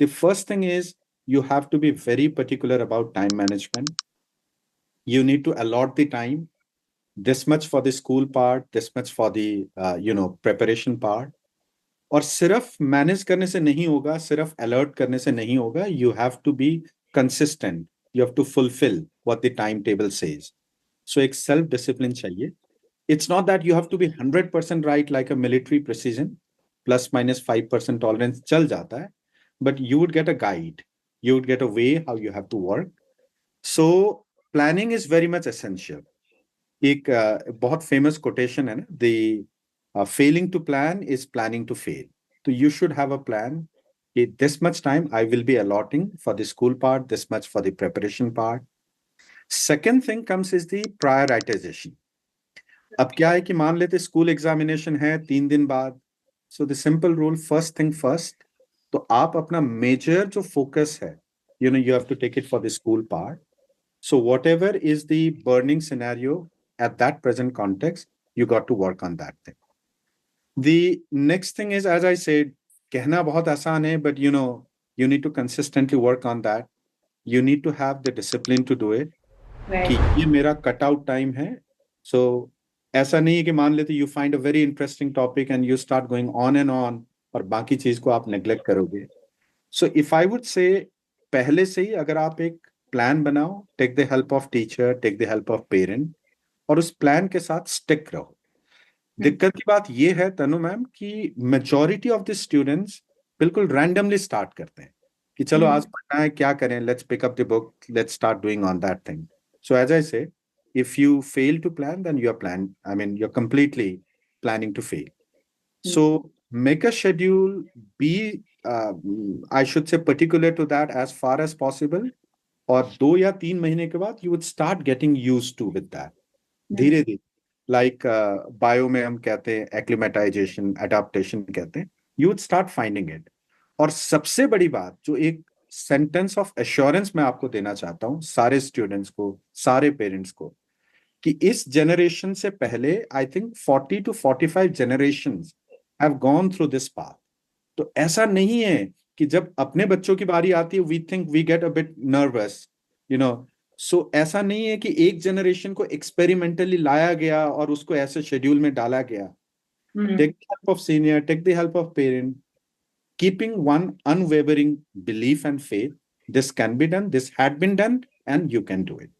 The first thing is you have to be very particular about time management. You need to allot the time, this much for the school part, this much for the preparation part. और सिर्फ manage करने से नहीं होगा, सिर्फ alert करने से नहीं होगा. You have to be consistent, you have to fulfil what the time table says. So एक सेल्फ डिसिप्लिन चाहिए. It's not that you have to be 100% right like a military precision. Plus minus 5% tolerance चल जाता है, but you would get a guide, you would get a way how you have to work. So planning is very much essential. एक बहुत famous quotation है ना, the failing to plan is planning to fail. So you should have a plan. This much time I will be allotting for the school part, this much for the preparation part. Second thing comes is the prioritization. अब क्या है कि मान लेते school examination है 3 दिन बाद. So the simple rule, first thing first. तो आप अपना मेजर जो फोकस है, you have to take it for the school part. So whatever is the burning scenario at that present context, you got to work on that thing. The next thing is, as I said, कहना बहुत आसान है, but you need to consistently work on that. You need to have the discipline to do it. कि ये मेरा cut out time है. सो ऐसा नहीं है कि मान लेते you find a very interesting topic and you start going on and on और बाकी चीज को आप नेग्लेक्ट करोगे. So if I would say, पहले से ही अगर आप एक प्लान बनाओ, take the help of teacher, take the help of parent, और उस प्लान के साथ स्टिक रहो. दिक्कत की बात ये है तनु मैम कि मेजॉरिटी ऑफ द स्टूडेंट्स बिल्कुल रैंडमली स्टार्ट करते हैं कि चलो आज पढ़ना है, क्या करें, let's pick up the book, let's start doing on that thing. So as I say, if you fail to plan, then you're completely planning to fail. So make a schedule, be, I should say, particular to that as far as possible. और 2 या 3 महीने के बाद you would start getting used to with that. धीरे धीरे, like bio में हम कहते हैं acclimatization, adaptation कहते हैं. You would start finding it. और सबसे बड़ी बात जो एक सेंटेंस ऑफ एश्योरेंस मैं आपको देना चाहता हूं, सारे स्टूडेंट्स को, सारे पेरेंट्स को, कि इस जनरेशन से पहले I think 40 to 45 generations have gone through this path. तो ऐसा नहीं है कि जब अपने बच्चों की बारी आती है we think we get a bit nervous, so ऐसा नहीं है कि एक जनरेशन को एक्सपेरिमेंटली लाया गया और उसको ऐसे शेड्यूल में डाला गया. Take the help of senior, take the help of parent, keeping one unwavering belief and faith. This can be done, this had been done, and you can do it.